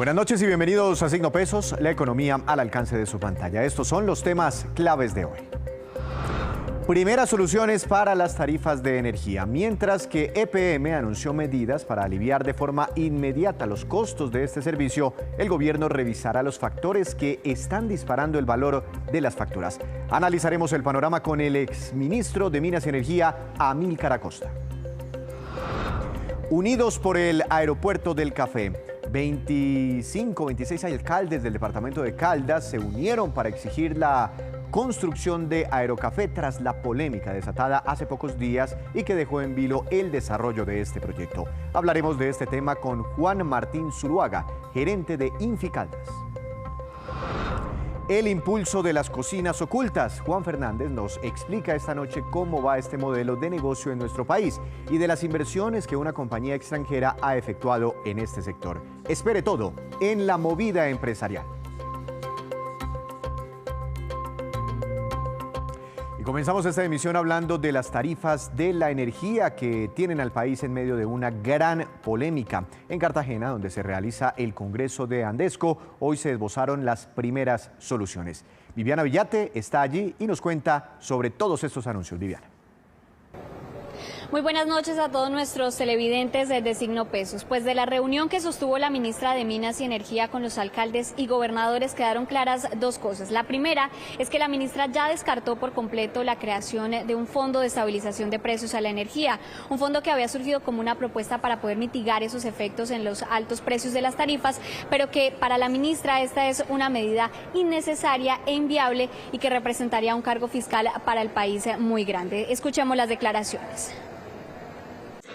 Buenas noches y bienvenidos a Signo Pesos, la economía al alcance de su pantalla. Estos son los temas claves de hoy. Primeras soluciones para las tarifas de energía. Mientras que EPM anunció medidas para aliviar de forma inmediata los costos de este servicio, el gobierno revisará los factores que están disparando el valor de las facturas. Analizaremos el panorama con el exministro de Minas y Energía, Amílcar Acosta. Unidos por el aeropuerto del Café, 26 alcaldes del departamento de Caldas se unieron para exigir la construcción de Aerocafé tras la polémica desatada hace pocos días y que dejó en vilo el desarrollo de este proyecto. Hablaremos de este tema con Juan Martín Zuluaga, gerente de Inficaldas. El impulso de las cocinas ocultas. Juan Fernández nos explica esta noche cómo va este modelo de negocio en nuestro país y de las inversiones que una compañía extranjera ha efectuado en este sector. Espere todo en La Movida Empresarial. Y comenzamos esta emisión hablando de las tarifas de la energía que tienen al país en medio de una gran polémica. En Cartagena, donde se realiza el Congreso de Andesco, hoy se esbozaron las primeras soluciones. Viviana Villate está allí y nos cuenta sobre todos estos anuncios. Viviana. Muy buenas noches a todos nuestros televidentes de Signo Pesos. Pues de la reunión que sostuvo la ministra de Minas y Energía con los alcaldes y gobernadores quedaron claras dos cosas. La primera es que la ministra ya descartó por completo la creación de un fondo de estabilización de precios a la energía, un fondo que había surgido como una propuesta para poder mitigar esos efectos en los altos precios de las tarifas, pero que para la ministra esta es una medida innecesaria e inviable y que representaría un cargo fiscal para el país muy grande. Escuchemos las declaraciones.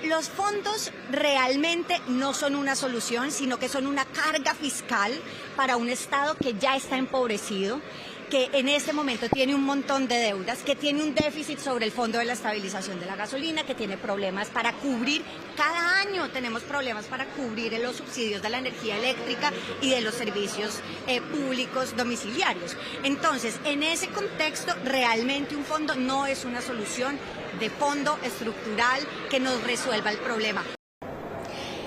Los fondos realmente no son una solución, sino que son una carga fiscal para un Estado que ya está empobrecido, que en este momento tiene un montón de deudas, que tiene un déficit sobre el Fondo de la Estabilización de la Gasolina, que tiene problemas para cubrir, cada año tenemos problemas para cubrir los subsidios de la energía eléctrica y de los servicios públicos domiciliarios. Entonces, en ese contexto, realmente un fondo no es una solución de fondo estructural que nos resuelva el problema.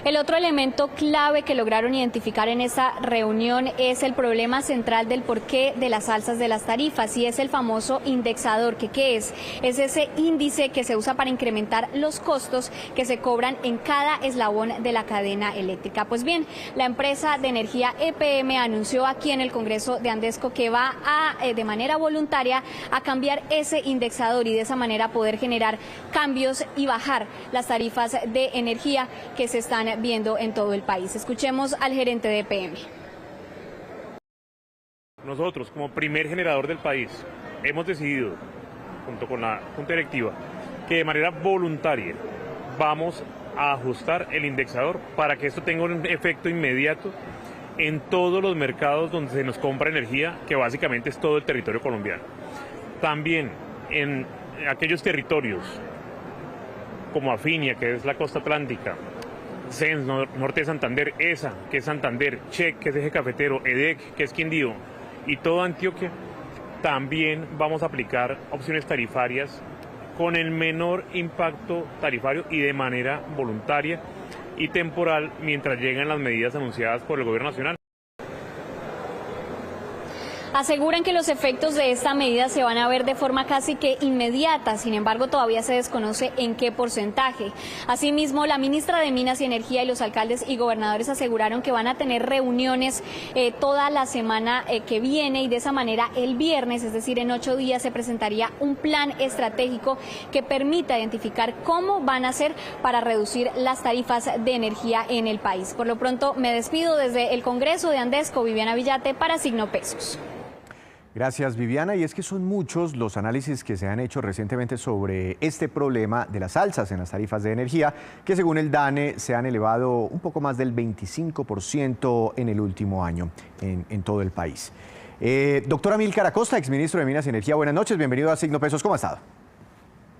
El otro elemento clave que lograron identificar en esa reunión es el problema central del porqué de las alzas de las tarifas y es el famoso indexador, que ¿qué es? Es ese índice que se usa para incrementar los costos que se cobran en cada eslabón de la cadena eléctrica. Pues bien, la empresa de energía EPM anunció aquí en el Congreso de Andesco que va de manera voluntaria a cambiar ese indexador y de esa manera poder generar cambios y bajar las tarifas de energía que se están viendo en todo el país. Escuchemos al gerente de EPM. Nosotros, como primer generador del país, hemos decidido, junto con la Junta Directiva, que de manera voluntaria vamos a ajustar el indexador para que esto tenga un efecto inmediato en todos los mercados donde se nos compra energía, que básicamente es todo el territorio colombiano. También en aquellos territorios como Afinia, que es la costa atlántica, CENS, Norte de Santander, ESA, que es Santander, CHEC, que es Eje Cafetero, EDEC, que es Quindío, y toda Antioquia, también vamos a aplicar opciones tarifarias con el menor impacto tarifario y de manera voluntaria y temporal mientras llegan las medidas anunciadas por el Gobierno Nacional. Aseguran que los efectos de esta medida se van a ver de forma casi que inmediata, sin embargo todavía se desconoce en qué porcentaje. Asimismo, la ministra de Minas y Energía y los alcaldes y gobernadores aseguraron que van a tener reuniones toda la semana que viene y de esa manera el viernes, es decir, en 8 días, se presentaría un plan estratégico que permita identificar cómo van a hacer para reducir las tarifas de energía en el país. Por lo pronto, me despido desde el Congreso de Andesco, Viviana Villate, para Signo Pesos. Gracias, Viviana. Y es que son muchos los análisis que se han hecho recientemente sobre este problema de las alzas en las tarifas de energía, que según el DANE se han elevado un poco más del 25% en el último año en todo el país. Doctor Amílcar Acosta, exministro de Minas y Energía, buenas noches, bienvenido a Signo Pesos, ¿cómo ha estado?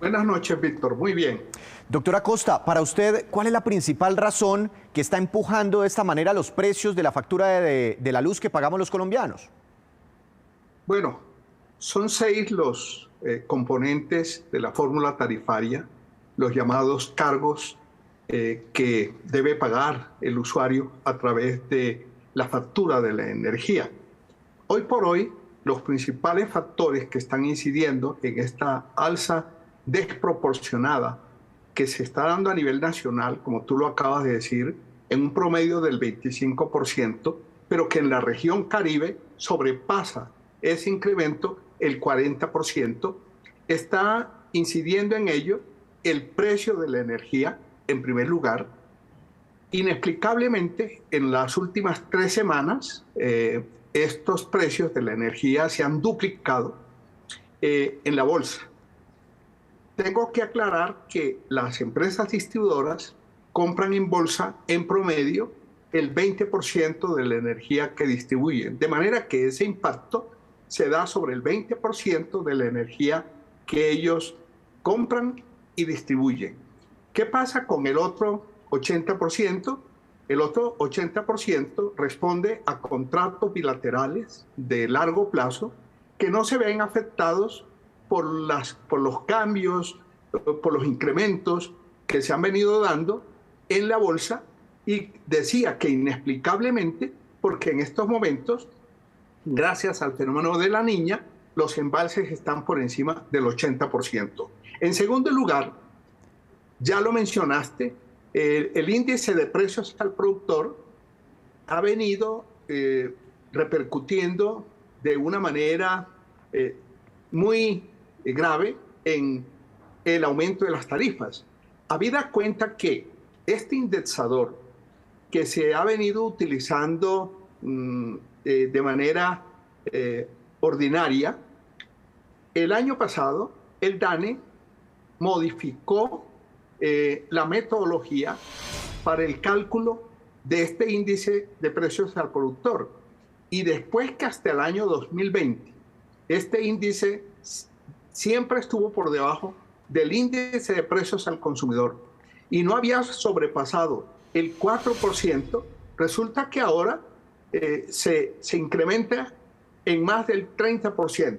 Buenas noches, Víctor, muy bien. Doctor Acosta, para usted, ¿cuál es la principal razón que está empujando de esta manera los precios de la factura de la luz que pagamos los colombianos? Bueno, son 6 los componentes de la fórmula tarifaria, los llamados cargos que debe pagar el usuario a través de la factura de la energía. Hoy por hoy, los principales factores que están incidiendo en esta alza desproporcionada que se está dando a nivel nacional, como tú lo acabas de decir, en un promedio del 25%, pero que en la región Caribe sobrepasa ese incremento el 40%, está incidiendo en ello el precio de la energía, en primer lugar. Inexplicablemente, en las últimas 3 semanas, estos precios de la energía se han duplicado en la bolsa. Tengo que aclarar que las empresas distribuidoras compran en bolsa en promedio el 20% de la energía que distribuyen, de manera que ese impacto se da sobre el 20% de la energía que ellos compran y distribuyen. ¿Qué pasa con el otro 80%? El otro 80% responde a contratos bilaterales de largo plazo que no se ven afectados por los cambios, por los incrementos que se han venido dando en la bolsa, y decía que inexplicablemente, porque en estos momentos, gracias al fenómeno de la Niña, los embalses están por encima del 80%. En segundo lugar, ya lo mencionaste, el índice de precios al productor ha venido repercutiendo de una manera muy grave en el aumento de las tarifas. Habida cuenta que este indexador que se ha venido utilizando de manera ordinaria, el año pasado el DANE modificó la metodología para el cálculo de este índice de precios al productor. Y después que hasta el año 2020, este índice siempre estuvo por debajo del índice de precios al consumidor y no había sobrepasado el 4%, resulta que ahora se incrementa en más del 30%.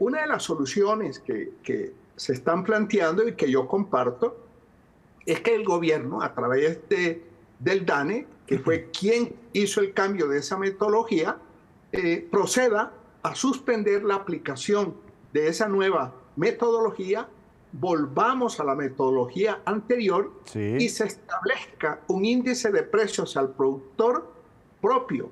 Una de las soluciones que se están planteando y que yo comparto es que el gobierno, a través del DANE, que fue quien hizo el cambio de esa metodología, proceda a suspender la aplicación de esa nueva metodología, volvamos a la metodología anterior, sí, y se establezca un índice de precios al productor propio,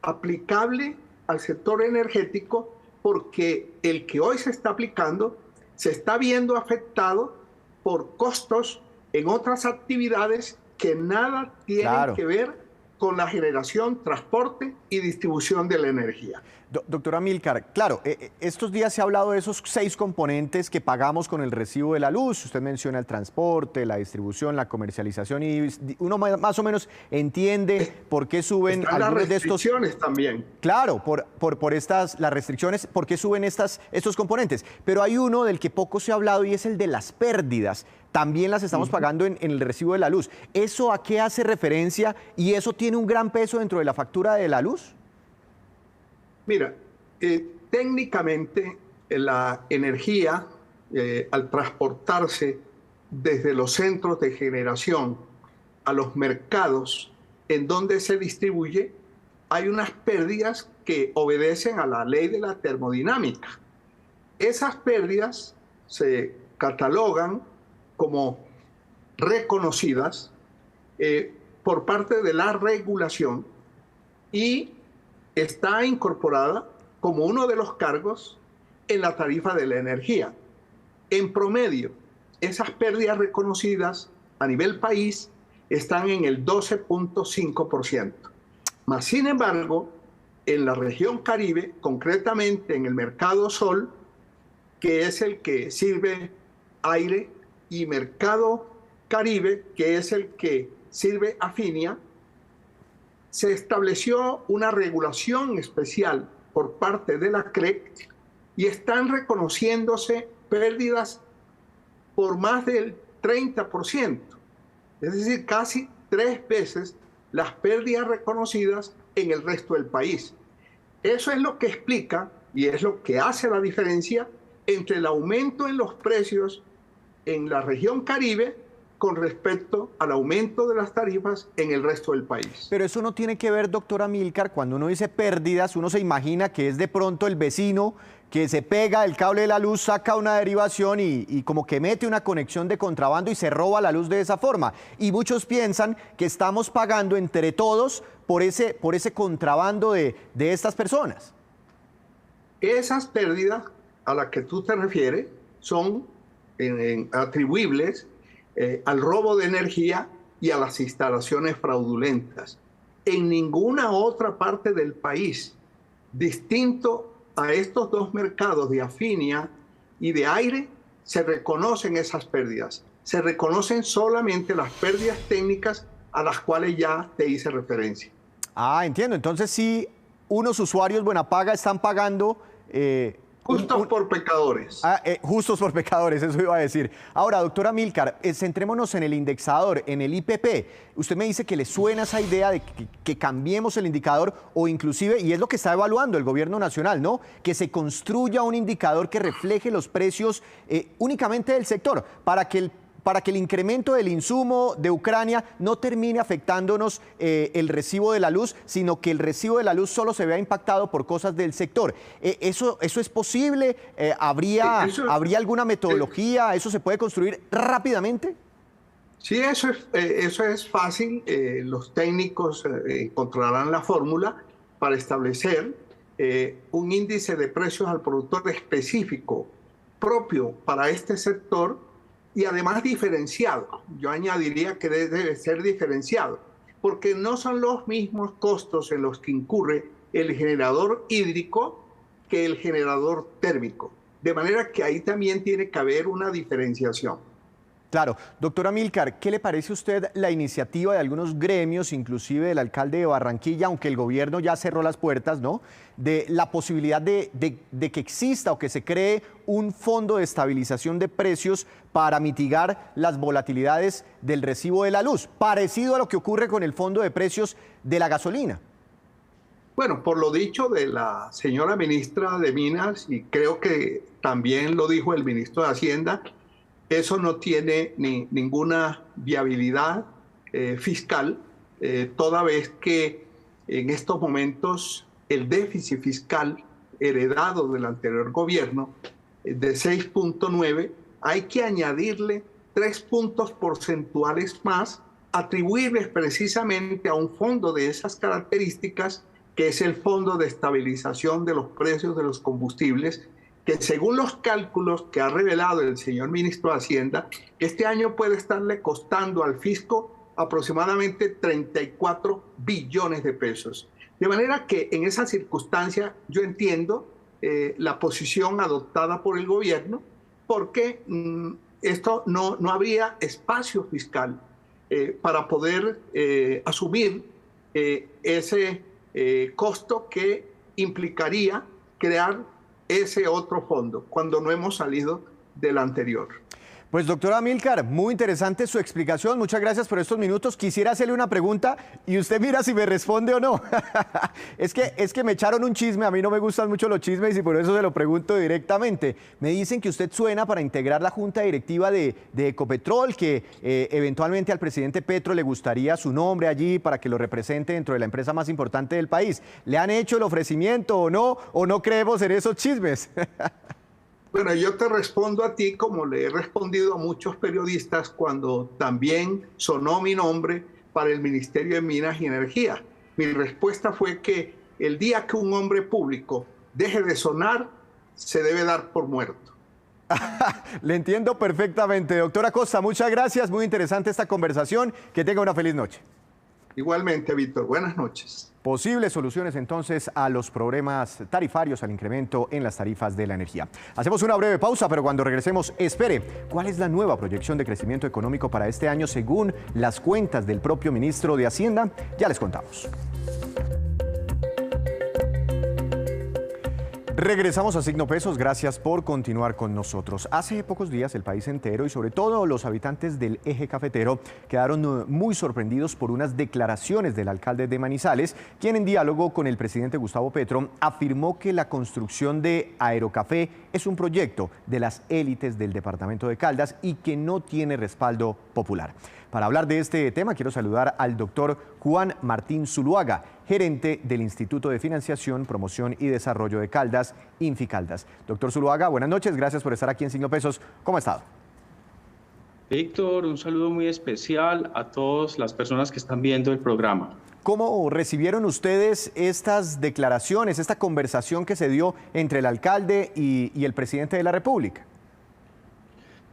aplicable al sector energético, porque el que hoy se está aplicando se está viendo afectado por costos en otras actividades que nada tienen que ver con la generación, transporte y distribución de la energía. Doctora Amílcar, claro, estos días se ha hablado de esos 6 componentes que pagamos con el recibo de la luz. Usted menciona el transporte, la distribución, la comercialización, y uno más o menos entiende por qué suben algunos de estos... Las restricciones también. Claro, por las restricciones, por qué suben estos componentes. Pero hay uno del que poco se ha hablado y es el de las pérdidas. También las estamos pagando en el recibo de la luz. ¿Eso a qué hace referencia y eso tiene un gran peso dentro de la factura de la luz? Mira, técnicamente la energía, al transportarse desde los centros de generación a los mercados en donde se distribuye, hay unas pérdidas que obedecen a la ley de la termodinámica. Esas pérdidas se catalogan como reconocidas por parte de la regulación y está incorporada como uno de los cargos en la tarifa de la energía. En promedio, esas pérdidas reconocidas a nivel país están en el 12.5%. Mas, sin embargo, en la región Caribe, concretamente en el mercado Sol, que es el que sirve aire, y mercado Caribe, que es el que sirve Afinia, se estableció una regulación especial por parte de la CREC y están reconociéndose pérdidas por más del 30%, es decir, casi 3 veces las pérdidas reconocidas en el resto del país. Eso es lo que explica y es lo que hace la diferencia entre el aumento en los precios en la región Caribe con respecto al aumento de las tarifas en el resto del país. Pero eso no tiene que ver, doctor Amílcar, cuando uno dice pérdidas, uno se imagina que es de pronto el vecino que se pega el cable de la luz, saca una derivación y como que mete una conexión de contrabando y se roba la luz de esa forma. Y muchos piensan que estamos pagando entre todos por ese contrabando de estas personas. Esas pérdidas a las que tú te refieres son atribuibles al robo de energía y a las instalaciones fraudulentas. En ninguna otra parte del país, distinto a estos dos mercados de Afinia y de aire, se reconocen esas pérdidas. Se reconocen solamente las pérdidas técnicas a las cuales ya te hice referencia. Ah, entiendo. Entonces sí, unos usuarios Buenapaga están pagando... Justos por pecadores. Justos por pecadores, eso iba a decir. Ahora, doctora Amílcar, centrémonos en el indexador, en el IPP. Usted me dice que le suena esa idea de que cambiemos el indicador o inclusive, y es lo que está evaluando el gobierno nacional, ¿no? Que se construya un indicador que refleje los precios únicamente del sector, para que el incremento del insumo de Ucrania no termine afectándonos el recibo de la luz, sino que el recibo de la luz solo se vea impactado por cosas del sector. ¿Eso es posible? ¿Habría alguna metodología? ¿Eso se puede construir rápidamente? Sí, eso es fácil. Los técnicos encontrarán la fórmula para establecer un índice de precios al productor específico propio para este sector, y además diferenciado. Yo añadiría que debe ser diferenciado, porque no son los mismos costos en los que incurre el generador hídrico que el generador térmico. De manera que ahí también tiene que haber una diferenciación. Claro. Doctor Amílcar, ¿qué le parece a usted la iniciativa de algunos gremios, inclusive del alcalde de Barranquilla, aunque el gobierno ya cerró las puertas, ¿no?, de la posibilidad de que exista o que se cree un fondo de estabilización de precios para mitigar las volatilidades del recibo de la luz, parecido a lo que ocurre con el fondo de precios de la gasolina? Bueno, por lo dicho de la señora ministra de Minas, y creo que también lo dijo el ministro de Hacienda, eso no tiene ninguna viabilidad fiscal, toda vez que en estos momentos el déficit fiscal heredado del anterior gobierno de 6.9, hay que añadirle 3 puntos porcentuales más, atribuibles precisamente a un fondo de esas características, que es el Fondo de Estabilización de los Precios de los Combustibles, que según los cálculos que ha revelado el señor ministro de Hacienda, este año puede estarle costando al fisco aproximadamente 34 billones de pesos. De manera que en esa circunstancia yo entiendo la posición adoptada por el gobierno, porque esto no habría espacio fiscal para poder asumir ese costo que implicaría crear ese otro fondo, cuando no hemos salido del anterior. Pues doctora Amílcar, muy interesante su explicación, muchas gracias por estos minutos. Quisiera hacerle una pregunta y usted mira si me responde o no. es que me echaron un chisme, a mí no me gustan mucho los chismes y por eso se lo pregunto directamente. Me dicen que usted suena para integrar la junta directiva de Ecopetrol, que eventualmente al presidente Petro le gustaría su nombre allí para que lo represente dentro de la empresa más importante del país. ¿Le han hecho el ofrecimiento o no creemos en esos chismes? Bueno, yo te respondo a ti como le he respondido a muchos periodistas cuando también sonó mi nombre para el Ministerio de Minas y Energía. Mi respuesta fue que el día que un hombre público deje de sonar, se debe dar por muerto. Le entiendo perfectamente. Doctora Costa, muchas gracias. Muy interesante esta conversación. Que tenga una feliz noche. Igualmente, Víctor. Buenas noches. Posibles soluciones entonces a los problemas tarifarios, al incremento en las tarifas de la energía. Hacemos una breve pausa, pero cuando regresemos, espere, ¿cuál es la nueva proyección de crecimiento económico para este año según las cuentas del propio ministro de Hacienda? Ya les contamos. Regresamos a Signo Pesos, gracias por continuar con nosotros. Hace pocos días el país entero y sobre todo los habitantes del eje cafetero quedaron muy sorprendidos por unas declaraciones del alcalde de Manizales, quien en diálogo con el presidente Gustavo Petro afirmó que la construcción de Aerocafé es un proyecto de las élites del departamento de Caldas y que no tiene respaldo popular. Para hablar de este tema quiero saludar al doctor Juan Martín Zuluaga, gerente del Instituto de Financiación, Promoción y Desarrollo de Caldas, Inficaldas. Doctor Zuluaga, buenas noches, gracias por estar aquí en Signo Pesos. ¿Cómo ha estado? Víctor, un saludo muy especial a todas las personas que están viendo el programa. ¿Cómo recibieron ustedes estas declaraciones, esta conversación que se dio entre el alcalde y el presidente de la República?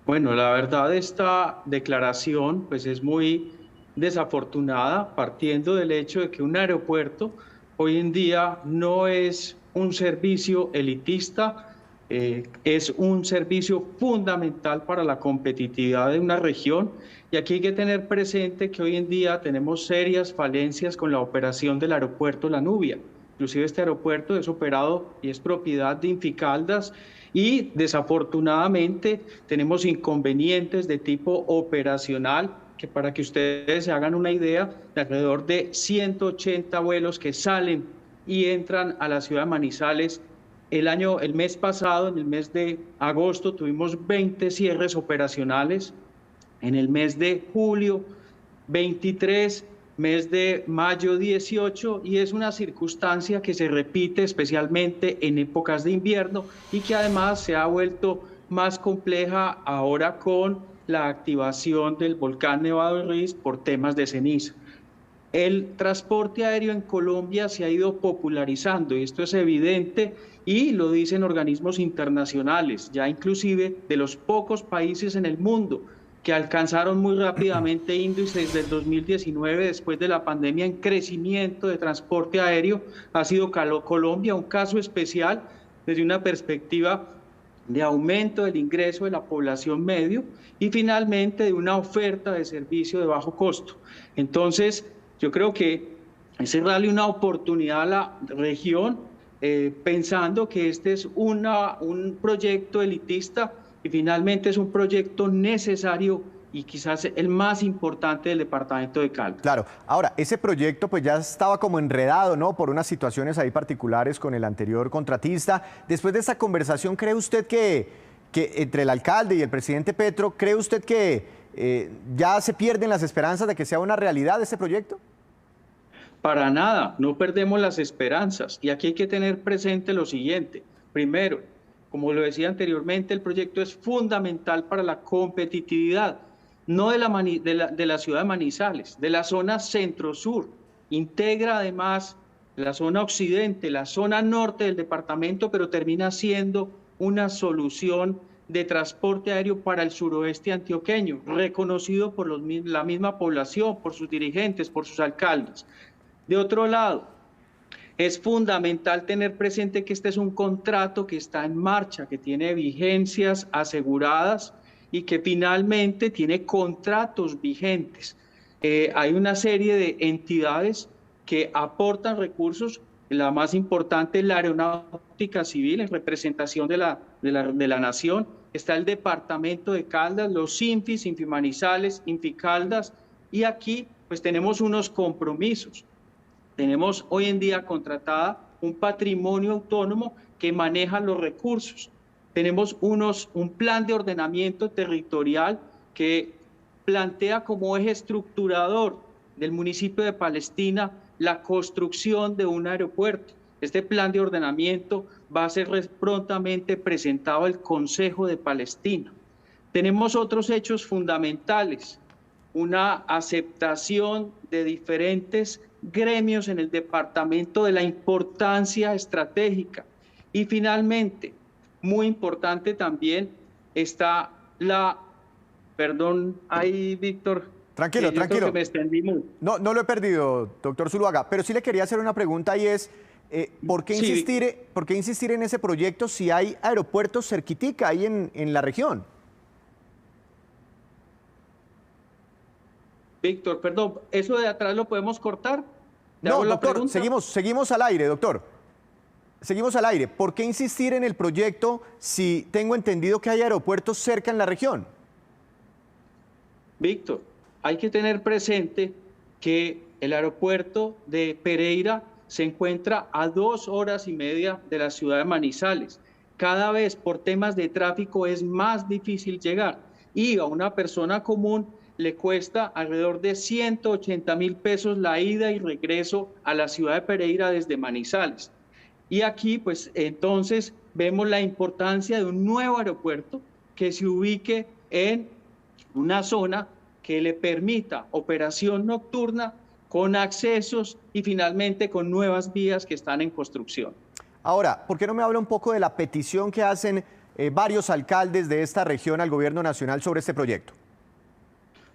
Bueno, la verdad, esta declaración pues es muy desafortunada, partiendo del hecho de que un aeropuerto hoy en día no es un servicio elitista, es un servicio fundamental para la competitividad de una región. Y aquí hay que tener presente que hoy en día tenemos serias falencias con la operación del aeropuerto La Nubia. Inclusive este aeropuerto es operado y es propiedad de Inficaldas y desafortunadamente tenemos inconvenientes de tipo operacional que, para que ustedes se hagan una idea, de alrededor de 180 vuelos que salen y entran a la ciudad de Manizales. El mes pasado, en el mes de agosto, tuvimos 20 cierres operacionales. En el mes de julio, 23, mes de mayo, 18, y es una circunstancia que se repite especialmente en épocas de invierno y que además se ha vuelto más compleja ahora con la activación del volcán Nevado del Ruiz por temas de ceniza. El transporte aéreo en Colombia se ha ido popularizando y esto es evidente y lo dicen organismos internacionales, ya inclusive de los pocos países en el mundo que alcanzaron muy rápidamente índices desde el 2019 después de la pandemia en crecimiento de transporte aéreo. Ha sido Colombia un caso especial desde una perspectiva de aumento del ingreso de la población medio y finalmente de una oferta de servicio de bajo costo. Entonces, yo creo que es darle una oportunidad a la región pensando que este es un proyecto elitista y finalmente es un proyecto necesario y quizás el más importante del departamento de Caldas. Claro, ahora, ese proyecto pues ya estaba como enredado, ¿no? Por unas situaciones ahí particulares con el anterior contratista. Después de esa conversación, ¿cree usted que entre el alcalde y el presidente Petro, cree usted que ya se pierden las esperanzas de que sea una realidad este proyecto? Para nada, no perdemos las esperanzas. Y aquí hay que tener presente lo siguiente. Primero, como lo decía anteriormente, el proyecto es fundamental para la competitividad, no de la ciudad de Manizales, de la zona centro-sur. Integra además la zona occidente, la zona norte del departamento, pero termina siendo una solución de transporte aéreo para el suroeste antioqueño, reconocido por la misma población, por sus dirigentes, por sus alcaldes. De otro lado, es fundamental tener presente que este es un contrato que está en marcha, que tiene vigencias aseguradas y que finalmente tiene contratos vigentes. Hay una serie de entidades que aportan recursos, la más importante es la Aeronáutica Civil, en representación de la Nación. Está el Departamento de Caldas, los INFIs, Infimanizales, Inficaldas, y aquí pues tenemos unos compromisos. Tenemos hoy en día contratada un patrimonio autónomo que maneja los recursos. Tenemos un plan de ordenamiento territorial que plantea como eje estructurador del municipio de Palestina la construcción de un aeropuerto. Este plan de ordenamiento va a ser prontamente presentado al Consejo de Palestina. Tenemos otros hechos fundamentales, una aceptación de diferentes gremios en el departamento de la importancia estratégica. Y finalmente, muy importante también, está perdón, ahí Víctor. Tranquilo, tranquilo. Que me extendí mucho. No lo he perdido, doctor Zuluaga, pero sí le quería hacer una pregunta y es, ¿por qué insistir en ese proyecto si hay aeropuertos cerquitica ahí en la región? Víctor, perdón, ¿eso de atrás lo podemos cortar? No, doctor, seguimos al aire, doctor. Seguimos al aire. ¿Por qué insistir en el proyecto si tengo entendido que hay aeropuertos cerca en la región? Víctor, hay que tener presente que el aeropuerto de Pereira se encuentra a 2 horas y media de la ciudad de Manizales. Cada vez por temas de tráfico es más difícil llegar y a una persona común le cuesta alrededor de 180.000 pesos la ida y regreso a la ciudad de Pereira desde Manizales. Y aquí, pues, entonces vemos la importancia de un nuevo aeropuerto que se ubique en una zona que le permita operación nocturna con accesos y finalmente con nuevas vías que están en construcción. Ahora, ¿por qué no me habla un poco de la petición que hacen varios alcaldes de esta región al gobierno nacional sobre este proyecto?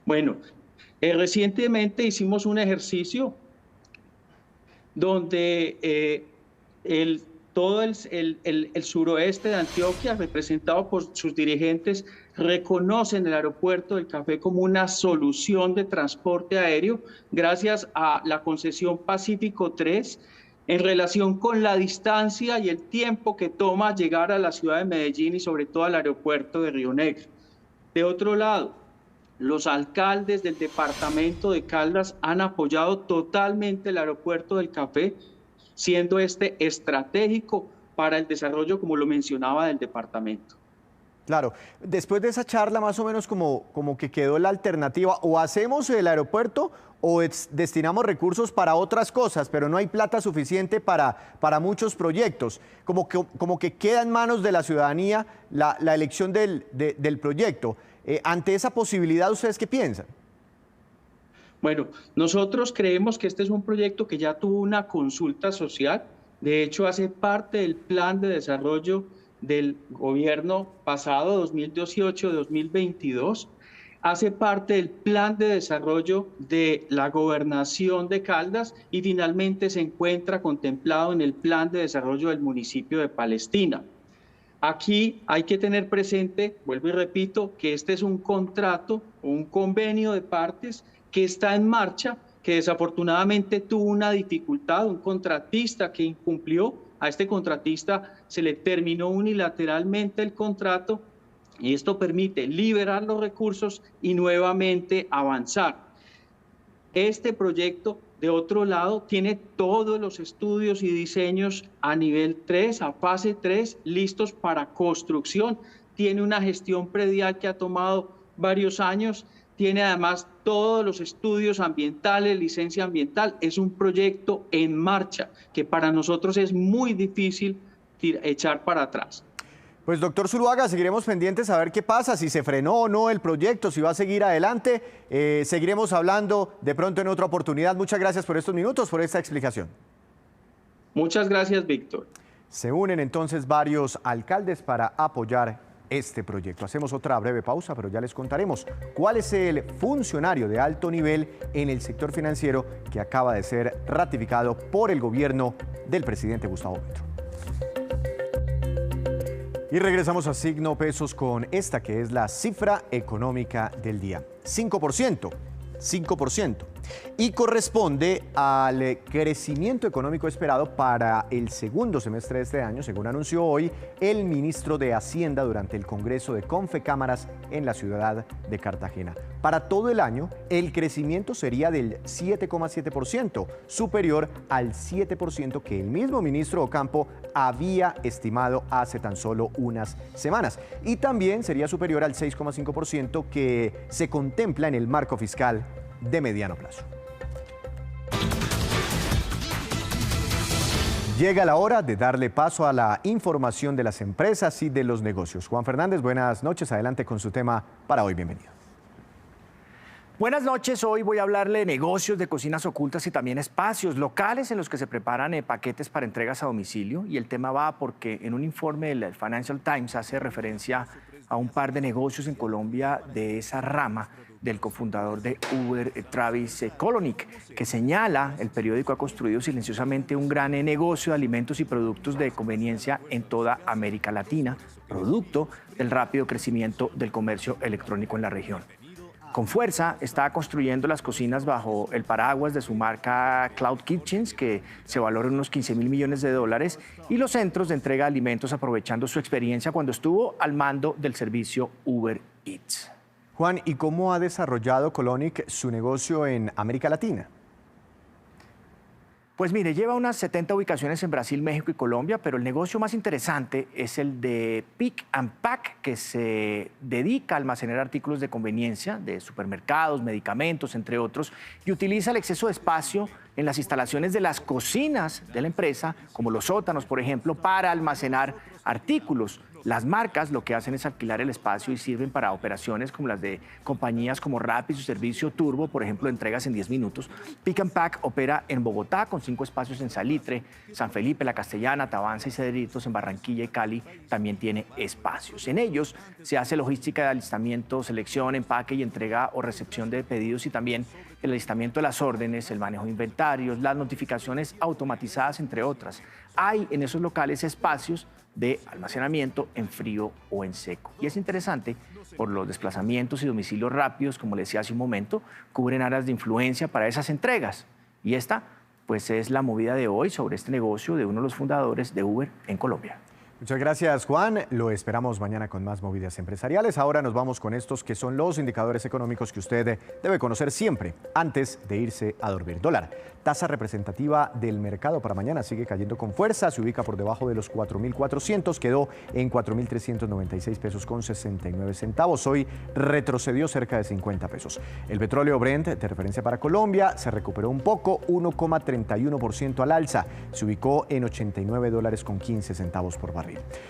Bueno, recientemente hicimos un ejercicio donde todo el suroeste de Antioquia, representado por sus dirigentes, reconocen el aeropuerto del Café como una solución de transporte aéreo gracias a la concesión Pacífico 3 en relación con la distancia y el tiempo que toma llegar a la ciudad de Medellín y sobre todo al aeropuerto de Río Negro. De otro lado, los alcaldes del departamento de Caldas han apoyado totalmente el aeropuerto del Café, siendo este estratégico para el desarrollo, como lo mencionaba, del departamento. Claro, después de esa charla más o menos como que quedó la alternativa, o hacemos el aeropuerto o destinamos recursos para otras cosas, pero no hay plata suficiente para muchos proyectos. Como que queda en manos de la ciudadanía la elección del proyecto. Ante esa posibilidad, ¿ustedes qué piensan? Bueno, nosotros creemos que este es un proyecto que ya tuvo una consulta social. De hecho, hace parte del plan de desarrollo del gobierno pasado, 2018-2022. Hace parte del plan de desarrollo de la gobernación de Caldas y finalmente se encuentra contemplado en el plan de desarrollo del municipio de Palestina. Aquí hay que tener presente, vuelvo y repito, que este es un contrato, un convenio de partes que está en marcha, que desafortunadamente tuvo una dificultad, un contratista que incumplió. A este contratista se le terminó unilateralmente el contrato y esto permite liberar los recursos y nuevamente avanzar. Este proyecto, de otro lado, tiene todos los estudios y diseños a nivel 3, a fase 3, listos para construcción. Tiene una gestión predial que ha tomado varios años. Tiene además todos los estudios ambientales, licencia ambiental. Es un proyecto en marcha que para nosotros es muy difícil echar para atrás. Pues doctor Zuluaga, seguiremos pendientes a ver qué pasa, si se frenó o no el proyecto, si va a seguir adelante. Seguiremos hablando de pronto en otra oportunidad. Muchas gracias por estos minutos, por esta explicación. Muchas gracias, Víctor. Se unen entonces varios alcaldes para apoyar este proyecto. Hacemos otra breve pausa, pero ya les contaremos cuál es el funcionario de alto nivel en el sector financiero que acaba de ser ratificado por el gobierno del presidente Gustavo Petro. Y regresamos a Signo Pesos con esta que es la cifra económica del día. 5%. Y corresponde al crecimiento económico esperado para el segundo semestre de este año, según anunció hoy el ministro de Hacienda durante el Congreso de Confecámaras en la ciudad de Cartagena. Para todo el año, el crecimiento sería del 7,7%, superior al 7% que el mismo ministro Ocampo había estimado hace tan solo unas semanas. Y también sería superior al 6,5% que se contempla en el marco fiscal de mediano plazo. Llega la hora de darle paso a la información de las empresas y de los negocios. Juan Fernández, buenas noches. Adelante con su tema para hoy. Bienvenido. Buenas noches. Hoy voy a hablarle de negocios, de cocinas ocultas y también espacios locales en los que se preparan paquetes para entregas a domicilio. Y el tema va porque en un informe del Financial Times hace referencia a un par de negocios en Colombia de esa rama del cofundador de Uber, Travis Kalanick, que señala el periódico ha construido silenciosamente un gran negocio de alimentos y productos de conveniencia en toda América Latina, producto del rápido crecimiento del comercio electrónico en la región. con fuerza está construyendo las cocinas bajo el paraguas de su marca Cloud Kitchens, que se valora en unos 15.000 millones de dólares, y los centros de entrega de alimentos aprovechando su experiencia cuando estuvo al mando del servicio Uber Eats. Juan, ¿y cómo ha desarrollado Colonic su negocio en América Latina? Pues mire, lleva unas 70 ubicaciones en Brasil, México y Colombia, pero el negocio más interesante es el de Pick and Pack, que se dedica a almacenar artículos de conveniencia de supermercados, medicamentos, entre otros, y utiliza el exceso de espacio en las instalaciones de las cocinas de la empresa, como los sótanos, por ejemplo, para almacenar artículos. Las marcas lo que hacen es alquilar el espacio y sirven para operaciones como las de compañías como Rappi y su servicio Turbo, por ejemplo, entregas en 10 minutos. Pick and Pack opera en Bogotá con 5 espacios en Salitre, San Felipe, La Castellana, Tabanza y Cedritos. En Barranquilla y Cali también tiene espacios. En ellos se hace logística de alistamiento, selección, empaque y entrega o recepción de pedidos, y también el alistamiento de las órdenes, el manejo de inventarios, las notificaciones automatizadas, entre otras. Hay en esos locales espacios de almacenamiento en frío o en seco. Y es interesante por los desplazamientos y domicilios rápidos, como le decía hace un momento, cubren áreas de influencia para esas entregas. Y esta, pues, es la movida de hoy sobre este negocio de uno de los fundadores de Uber en Colombia. Muchas gracias, Juan. Lo esperamos mañana con más movidas empresariales. Ahora nos vamos con estos que son los indicadores económicos que usted debe conocer siempre antes de irse a dormir. Dólar, tasa representativa del mercado para mañana, sigue cayendo con fuerza, se ubica por debajo de los 4.400, quedó en 4.396 pesos con 69 centavos. Hoy retrocedió cerca de 50 pesos. El petróleo Brent, de referencia para Colombia, se recuperó un poco, 1,31% al alza, se ubicó en $89 con 15 centavos por barril.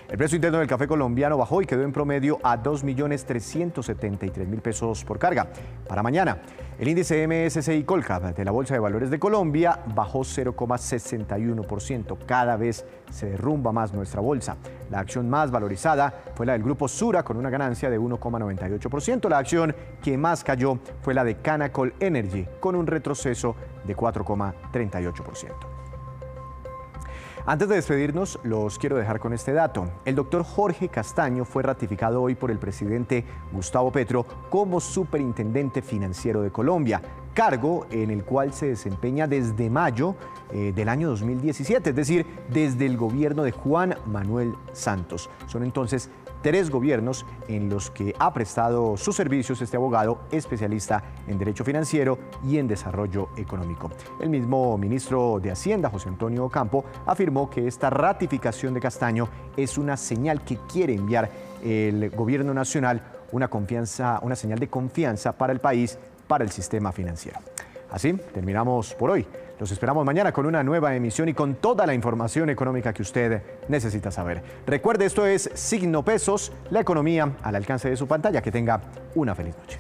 El precio interno del café colombiano bajó y quedó en promedio a 2.373.000 pesos por carga. Para mañana, el índice MSCI Colcap de la Bolsa de Valores de Colombia bajó 0,61%. Cada vez se derrumba más nuestra bolsa. La acción más valorizada fue la del Grupo Sura, con una ganancia de 1,98%. La acción que más cayó fue la de Canacol Energy, con un retroceso de 4,38%. Antes de despedirnos, los quiero dejar con este dato. El doctor Jorge Castaño fue ratificado hoy por el presidente Gustavo Petro como superintendente financiero de Colombia, cargo en el cual se desempeña desde mayo del año 2017, es decir, desde el gobierno de Juan Manuel Santos. Son entonces 3 gobiernos en los que ha prestado sus servicios este abogado especialista en derecho financiero y en desarrollo económico. El mismo ministro de Hacienda, José Antonio Ocampo, afirmó que esta ratificación de Castaño es una señal que quiere enviar el gobierno nacional, una señal de confianza para el país, para el sistema financiero. Así terminamos por hoy. Los esperamos mañana con una nueva emisión y con toda la información económica que usted necesita saber. Recuerde, esto es Signo Pesos, la economía al alcance de su pantalla. Que tenga una feliz noche.